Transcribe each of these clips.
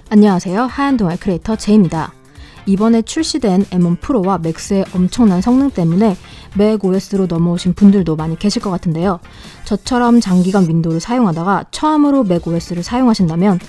안녕하세요. 하얀동알 크리에이터 제이입니다. 이번에 출시된 M1 프로와 맥스의 엄청난 성능 때문에 맥OS로 넘어오신 분들도 많이 계실 것 같은데요. 저처럼 장기간 윈도우를 사용하다가 처음으로 맥OS를 사용하신다면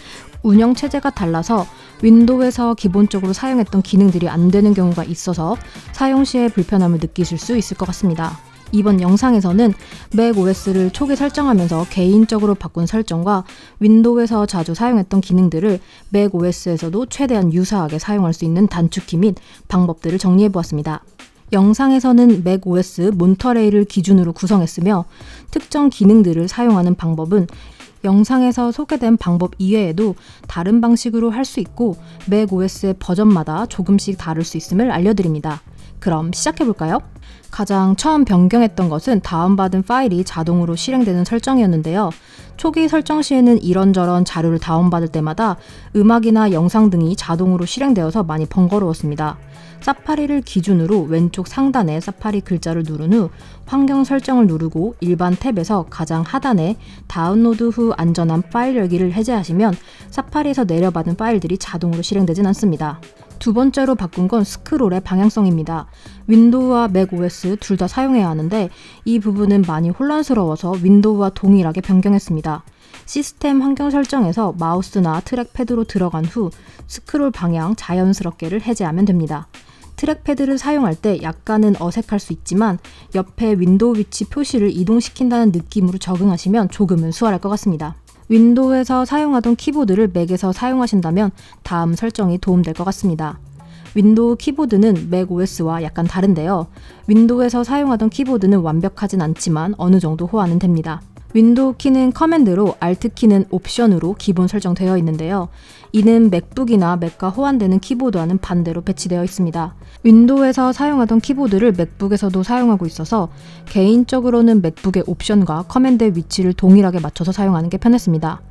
운영체제가 달라서 윈도우에서 기본적으로 사용했던 기능들이 안 되는 경우가 있어서 사용 시에 불편함을 느끼실 수 있을 것 같습니다. 이번 영상에서는 맥OS를 초기 설정하면서 개인적으로 바꾼 설정과 윈도우에서 자주 사용했던 기능들을 맥OS에서도 최대한 유사하게 사용할 수 있는 단축키 및 방법들을 정리해보았습니다. 영상에서는 맥OS 몬터레이를 기준으로 구성했으며 특정 기능들을 사용하는 방법은 영상에서 소개된 방법 이외에도 다른 방식으로 할 수 있고 맥OS의 버전마다 조금씩 다를 수 있음을 알려드립니다. 그럼 시작해볼까요? 가장 처음 변경했던 것은 다운받은 파일이 자동으로 실행되는 설정이었는데요. 초기 설정 시에는 이런저런 자료를 다운받을 때마다 음악이나 영상 등이 자동으로 실행되어서 많이 번거로웠습니다. 사파리를 기준으로 왼쪽 상단에 사파리 글자를 누른 후 환경 설정을 누르고 일반 탭에서 가장 하단에 다운로드 후 안전한 파일 열기를 해제하시면 사파리에서 내려받은 파일들이 자동으로 실행되진 않습니다. 두 번째로 바꾼 건 스크롤의 방향성입니다. 윈도우와 맥OS 둘 다 사용해야 하는데 이 부분은 많이 혼란스러워서 윈도우와 동일하게 변경했습니다. 시스템 환경 설정에서 마우스나 트랙패드로 들어간 후 스크롤 방향 자연스럽게를 해제하면 됩니다. 트랙패드를 사용할 때 약간은 어색할 수 있지만 옆에 윈도우 위치 표시를 이동시킨다는 느낌으로 적응하시면 조금은 수월할 것 같습니다. 윈도우에서 사용하던 키보드를 맥에서 사용하신다면 다음 설정이 도움될 것 같습니다. 윈도우 키보드는 맥OS와 약간 다른데요. 윈도우에서 사용하던 키보드는 완벽하진 않지만 어느 정도 호환은 됩니다. 윈도우 키는 커맨드로, 알트 키는 옵션으로 기본 설정되어 있는데요. 이는 맥북이나 맥과 호환되는 키보드와는 반대로 배치되어 있습니다. 윈도우에서 사용하던 키보드를 맥북에서도 사용하고 있어서 개인적으로는 맥북의 옵션과 커맨드의 위치를 동일하게 맞춰서 사용하는 게 편했습니다.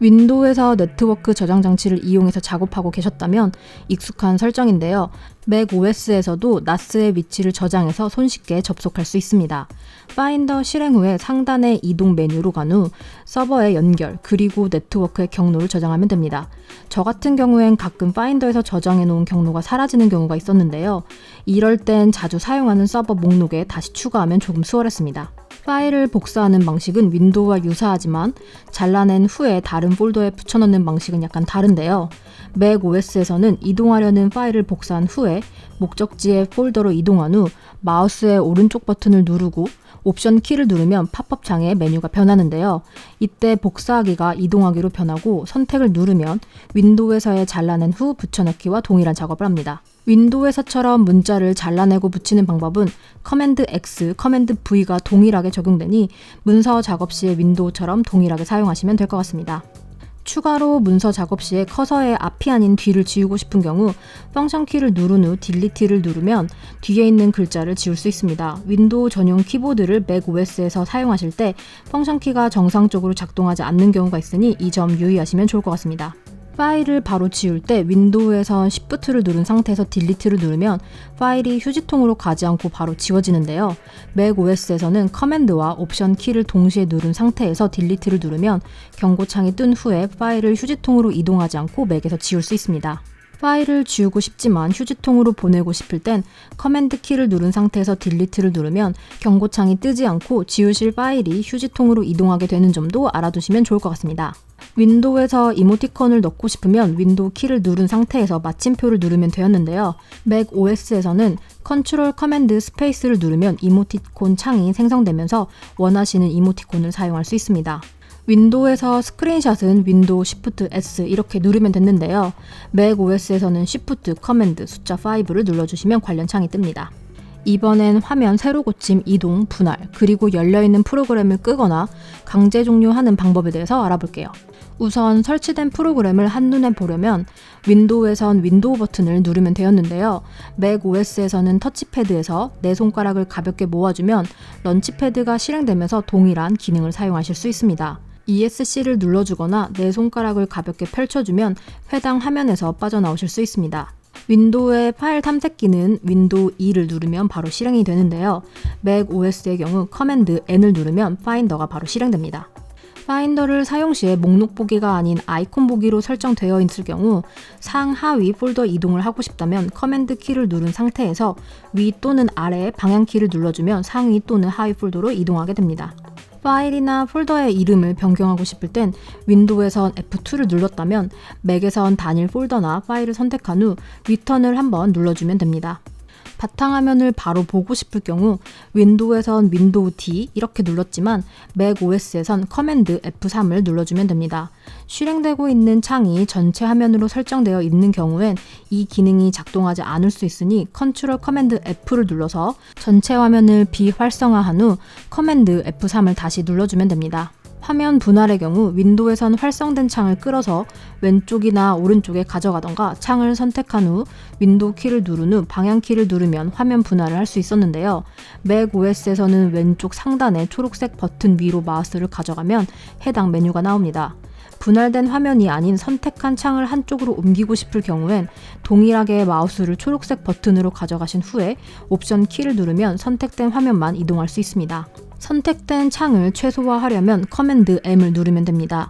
윈도우에서 네트워크 저장 장치를 이용해서 작업하고 계셨다면 익숙한 설정인데요. 맥OS에서도 NAS의 위치를 저장해서 손쉽게 접속할 수 있습니다. 파인더 실행 후에 상단의 이동 메뉴로 간 후 서버의 연결 그리고 네트워크의 경로를 저장하면 됩니다. 저 같은 경우엔 가끔 파인더에서 저장해 놓은 경로가 사라지는 경우가 있었는데요. 이럴 땐 자주 사용하는 서버 목록에 다시 추가하면 조금 수월했습니다. 파일을 복사하는 방식은 윈도우와 유사하지만 잘라낸 후에 다른 폴더에 붙여넣는 방식은 약간 다른데요. 맥OS에서는 이동하려는 파일을 복사한 후에 목적지의 폴더로 이동한 후 마우스의 오른쪽 버튼을 누르고 옵션 키를 누르면 팝업 창에 메뉴가 변하는데요. 이때 복사하기가 이동하기로 변하고 선택을 누르면 윈도우에서의 잘라낸 후 붙여넣기와 동일한 작업을 합니다. 윈도우에서처럼 문자를 잘라내고 붙이는 방법은 커맨드 X, 커맨드 V가 동일하게 적용되니 문서 작업 시에 윈도우처럼 동일하게 사용하시면 될 것 같습니다. 추가로 문서 작업 시에 커서의 앞이 아닌 뒤를 지우고 싶은 경우 펑션 키를 누른 후 딜리트를 누르면 뒤에 있는 글자를 지울 수 있습니다. 윈도우 전용 키보드를 맥OS에서 사용하실 때 펑션 키가 정상적으로 작동하지 않는 경우가 있으니 이 점 유의하시면 좋을 것 같습니다. 파일을 바로 지울 때 윈도우에선 Shift를 누른 상태에서 딜리트를 누르면 파일이 휴지통으로 가지 않고 바로 지워지는데요. 맥OS에서는 커맨드와 옵션 키를 동시에 누른 상태에서 딜리트를 누르면 경고창이 뜬 후에 파일을 휴지통으로 이동하지 않고 맥에서 지울 수 있습니다. 파일을 지우고 싶지만 휴지통으로 보내고 싶을 땐 커맨드 키를 누른 상태에서 딜리트를 누르면 경고창이 뜨지 않고 지우실 파일이 휴지통으로 이동하게 되는 점도 알아두시면 좋을 것 같습니다. 윈도우에서 이모티콘을 넣고 싶으면 윈도우 키를 누른 상태에서 마침표를 누르면 되었는데요. 맥OS에서는 컨트롤 커맨드 스페이스를 누르면 이모티콘 창이 생성되면서 원하시는 이모티콘을 사용할 수 있습니다. 윈도우에서 스크린샷은 윈도우 Shift S 이렇게 누르면 됐는데요. 맥OS에서는 Shift 커맨드 숫자 5를 눌러주시면 관련 창이 뜹니다. 이번엔 화면 세로 고침, 이동, 분할, 그리고 열려있는 프로그램을 끄거나 강제 종료하는 방법에 대해서 알아볼게요. 우선 설치된 프로그램을 한눈에 보려면 윈도우에선 윈도우 버튼을 누르면 되었는데요. 맥OS에서는 터치패드에서 내 손가락을 가볍게 모아주면 런치패드가 실행되면서 동일한 기능을 사용하실 수 있습니다. ESC를 눌러주거나 내 손가락을 가볍게 펼쳐주면 해당 화면에서 빠져나오실 수 있습니다. 윈도우의 파일 탐색기는 윈도우 2를 누르면 바로 실행이 되는데요. 맥 OS의 경우 커맨드 N을 누르면 파인더가 바로 실행됩니다. 파인더를 사용 시에 목록 보기가 아닌 아이콘 보기로 설정되어 있을 경우 상하위 폴더 이동을 하고 싶다면 커맨드 키를 누른 상태에서 위 또는 아래 방향 키를 눌러주면 상위 또는 하위 폴더로 이동하게 됩니다. 파일이나 폴더의 이름을 변경하고 싶을 땐 윈도우에선 F2를 눌렀다면 맥에선 단일 폴더나 파일을 선택한 후 리턴을 한번 눌러주면 됩니다. 바탕화면을 바로 보고 싶을 경우 윈도우에선 윈도우 D 이렇게 눌렀지만 맥 OS에선 커맨드 F3을 눌러주면 됩니다. 실행되고 있는 창이 전체 화면으로 설정되어 있는 경우엔 이 기능이 작동하지 않을 수 있으니 컨트롤 커맨드 F를 눌러서 전체 화면을 비활성화한 후 커맨드 F3을 다시 눌러주면 됩니다. 화면 분할의 경우 윈도우에선 활성된 창을 끌어서 왼쪽이나 오른쪽에 가져가던가 창을 선택한 후 윈도우 키를 누른 후 방향 키를 누르면 화면 분할을 할 수 있었는데요. 맥 OS에서는 왼쪽 상단의 초록색 버튼 위로 마우스를 가져가면 해당 메뉴가 나옵니다. 분할된 화면이 아닌 선택한 창을 한쪽으로 옮기고 싶을 경우엔 동일하게 마우스를 초록색 버튼으로 가져가신 후에 옵션 키를 누르면 선택된 화면만 이동할 수 있습니다. 선택된 창을 최소화하려면 커맨드 M을 누르면 됩니다.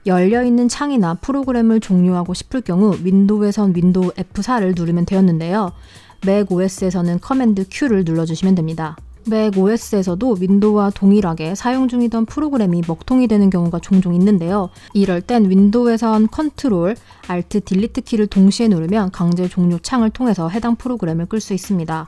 열려있는 창이나 프로그램을 종료하고 싶을 경우 윈도우에선 윈도우 F4를 누르면 되었는데요. 맥 OS에서는 커맨드 Q를 눌러주시면 됩니다. 맥 OS에서도 윈도우와 동일하게 사용 중이던 프로그램이 먹통이 되는 경우가 종종 있는데요. 이럴 땐 윈도우에선 컨트롤, 알트, 딜리트 키를 동시에 누르면 강제 종료 창을 통해서 해당 프로그램을 끌 수 있습니다.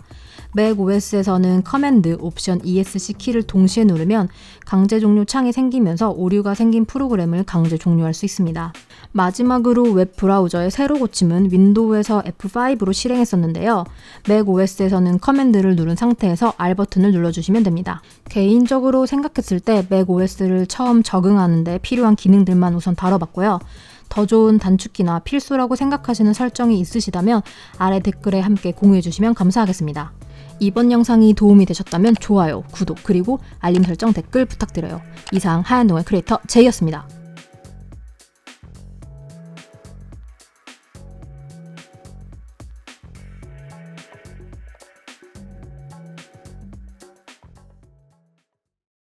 맥 OS에서는 커맨드, 옵션, ESC 키를 동시에 누르면 강제 종료 창이 생기면서 오류가 생긴 프로그램을 강제 종료할 수 있습니다. 마지막으로 웹 브라우저의 새로 고침은 윈도우에서 F5로 실행했었는데요. 맥 OS에서는 커맨드를 누른 상태에서 R 버튼을 눌러주시면 됩니다. 개인적으로 생각했을 때 맥 OS를 처음 적응하는데 필요한 기능들만 우선 다뤄봤고요. 더 좋은 단축키나 필수라고 생각하시는 설정이 있으시다면 아래 댓글에 함께 공유해주시면 감사하겠습니다. 이번 영상이 도움이 되셨다면 좋아요, 구독, 그리고 알림 설정 댓글 부탁드려요. 이상 하얀동의 크리에이터 제이였습니다.